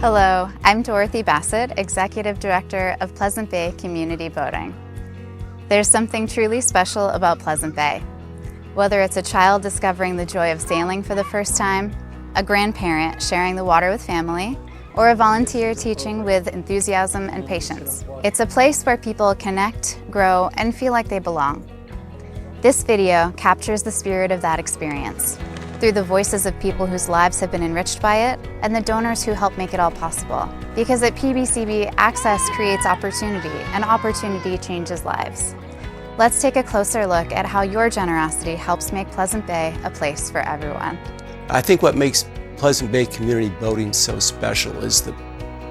Hello, I'm Dorothy Bassett, Executive Director of Pleasant Bay Community Boating. There's something truly special about Pleasant Bay. Whether it's a child discovering the joy of sailing for the first time, a grandparent sharing the water with family, or a volunteer teaching with enthusiasm and patience, it's a place where people connect, grow, and feel like they belong. This video captures the spirit of that experience through the voices of people whose lives have been enriched by it and the donors who help make it all possible. Because at PBCB, access creates opportunity, and opportunity changes lives. Let's take a closer look at how your generosity helps make Pleasant Bay a place for everyone. I think what makes Pleasant Bay community boating so special is the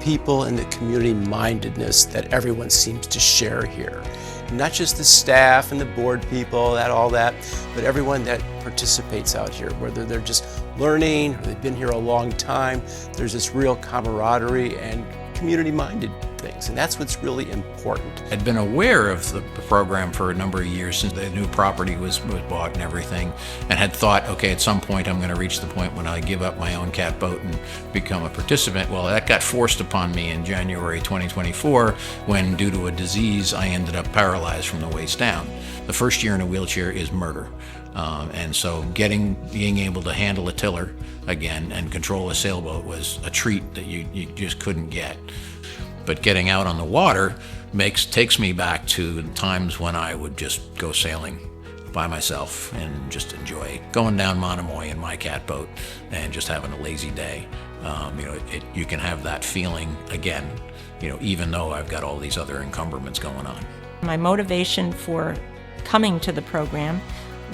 people and the community mindedness that everyone seems to share here. Not just the staff and the board people, all that, but everyone that participates out here, whether they're just learning or they've been here a long time, there's this real camaraderie and community-minded things, and that's what's really important. I'd been aware of the program for a number of years since the new property was bought and everything, and had thought, okay, at some point I'm going to reach the point when I give up my own cat boat and become a participant. Well, that got forced upon me in January 2024 when, due to a disease, I ended up paralyzed from the waist down. The first year in a wheelchair is murder. And so being able to handle a tiller again and control a sailboat was a treat that you just couldn't get. But getting out on the water takes me back to times when I would just go sailing by myself and just enjoy going down Monomoy in my cat boat and just having a lazy day. You can have that feeling again, even though I've got all these other encumbrments going on. My motivation for coming to the program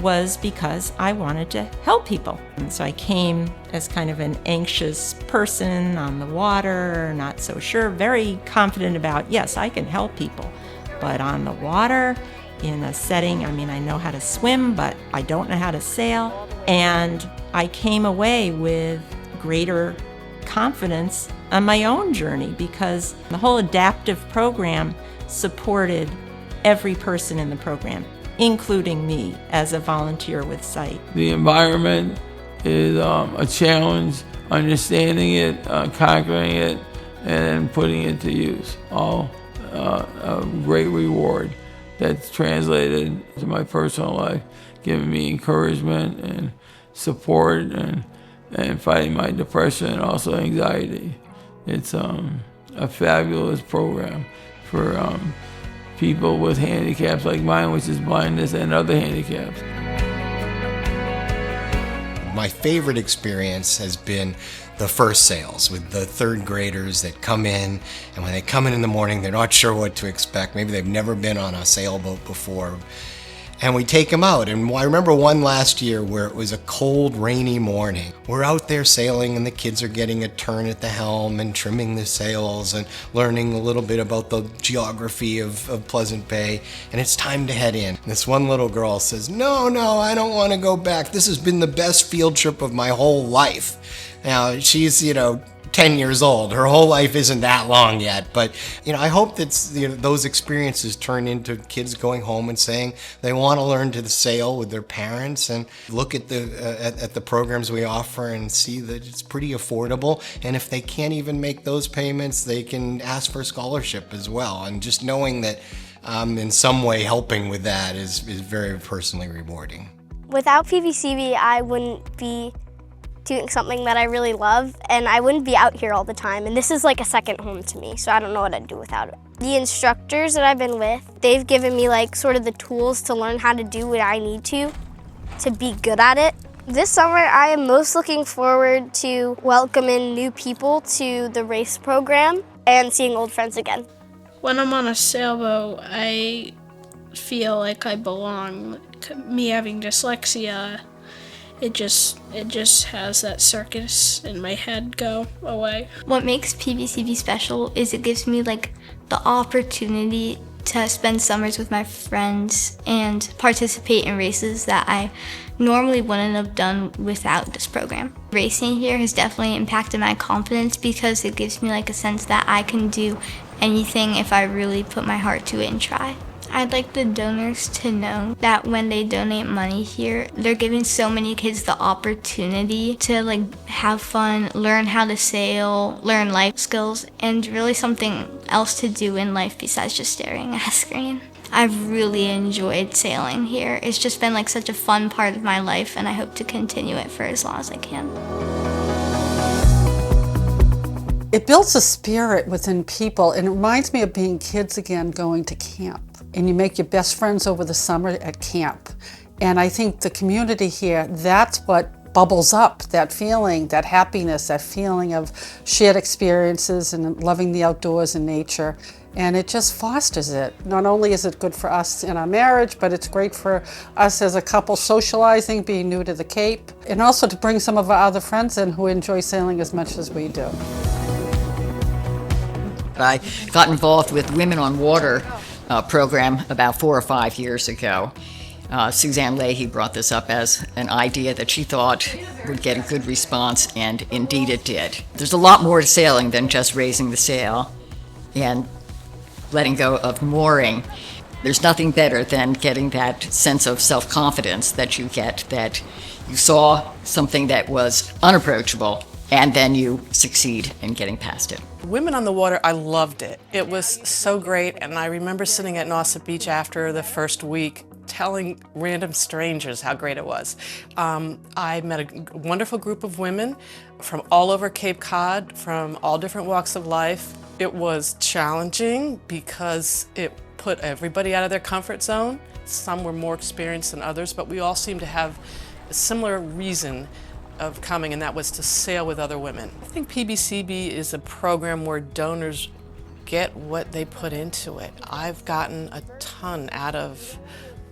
was because I wanted to help people. And so I came as kind of an anxious person on the water, not so sure, very confident about, yes, I can help people. But on the water, in a setting, I know how to swim, but I don't know how to sail. And I came away with greater confidence on my own journey because the whole adaptive program supported every person in the program, including me as a volunteer with sight. The environment is a challenge, understanding it, conquering it, and putting it to use. All a great reward that's translated to my personal life, giving me encouragement and support and fighting my depression and also anxiety. It's a fabulous program for people with handicaps like mine, which is blindness and other handicaps. My favorite experience has been the first sails with the third graders that come in, and when they come in the morning, they're not sure what to expect. Maybe they've never been on a sailboat before. And we take them out, and I remember one last year where it was a cold, rainy morning. We're out there sailing and the kids are getting a turn at the helm and trimming the sails and learning a little bit about the geography of Pleasant Bay, and it's time to head in. And this one little girl says, no, I don't want to go back. This has been the best field trip of my whole life. Now, she's, 10 years old. Her whole life isn't that long yet, but I hope that those experiences turn into kids going home and saying they want to learn to sail with their parents and look at the programs we offer and see that it's pretty affordable. And if they can't even make those payments, they can ask for a scholarship as well. And just knowing that in some way helping with that is very personally rewarding. Without PBCB, I wouldn't be doing something that I really love, and I wouldn't be out here all the time, and this is like a second home to me, so I don't know what I'd do without it. The instructors that I've been with, they've given me sort of the tools to learn how to do what I need to be good at it. This summer, I am most looking forward to welcoming new people to the race program and seeing old friends again. When I'm on a sailboat, I feel like I belong. Me having dyslexia, it just has that circus in my head go away. What makes PBCB special is it gives me the opportunity to spend summers with my friends and participate in races that I normally wouldn't have done without this program. Racing here has definitely impacted my confidence because it gives me a sense that I can do anything if I really put my heart to it and try. I'd like the donors to know that when they donate money here, they're giving so many kids the opportunity to have fun, learn how to sail, learn life skills, and really something else to do in life besides just staring at a screen. I've really enjoyed sailing here. It's just been such a fun part of my life, and I hope to continue it for as long as I can. It builds a spirit within people, and it reminds me of being kids again, going to camp. And you make your best friends over the summer at camp. And I think the community here, that's what bubbles up, that feeling, that happiness, that feeling of shared experiences and loving the outdoors and nature. And it just fosters it. Not only is it good for us in our marriage, but it's great for us as a couple socializing, being new to the Cape, and also to bring some of our other friends in who enjoy sailing as much as we do. I got involved with Women on Water program about 4 or 5 years ago. Suzanne Leahy brought this up as an idea that she thought would get a good response, and indeed it did. There's a lot more to sailing than just raising the sail and letting go of mooring. There's nothing better than getting that sense of self-confidence that you get, that you saw something that was unapproachable and then you succeed in getting past it. Women on the Water, I loved it. It was so great, and I remember sitting at Nauset Beach after the first week telling random strangers how great it was. I met a wonderful group of women from all over Cape Cod, from all different walks of life. It was challenging because it put everybody out of their comfort zone. Some were more experienced than others, but we all seemed to have a similar reason of coming, and that was to sail with other women. I think PBCB is a program where donors get what they put into it. I've gotten a ton out of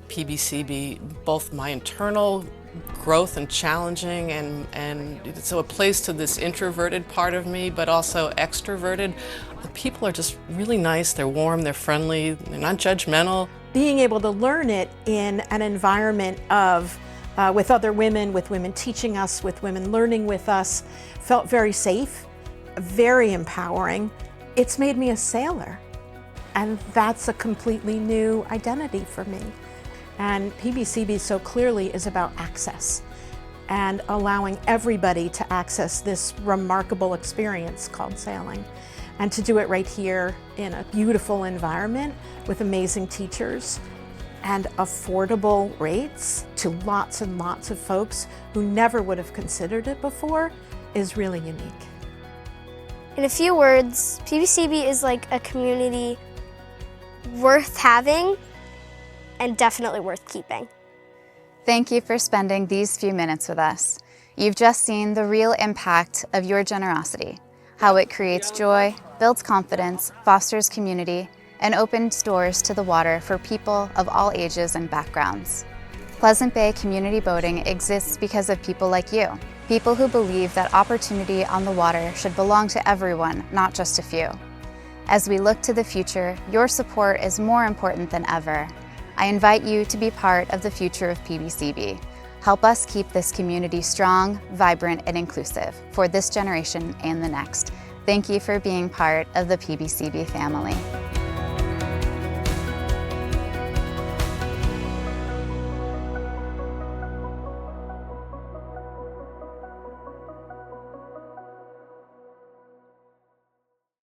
PBCB, both my internal growth and challenging, and so it plays to this introverted part of me, but also extroverted. The people are just really nice, they're warm, they're friendly, they're not judgmental. Being able to learn it in an environment of with other women, with women teaching us, with women learning with us, felt very safe, very empowering. It's made me a sailor, and that's a completely new identity for me. And PBCB so clearly is about access and allowing everybody to access this remarkable experience called sailing, and to do it right here in a beautiful environment with amazing teachers and affordable rates to lots and lots of folks who never would have considered it before is really unique. In a few words, PBCB is like a community worth having and definitely worth keeping. Thank you for spending these few minutes with us. You've just seen the real impact of your generosity, how it creates joy, builds confidence, fosters community, and opens doors to the water for people of all ages and backgrounds. Pleasant Bay Community Boating exists because of people like you, people who believe that opportunity on the water should belong to everyone, not just a few. As we look to the future, your support is more important than ever. I invite you to be part of the future of PBCB. Help us keep this community strong, vibrant, and inclusive for this generation and the next. Thank you for being part of the PBCB family.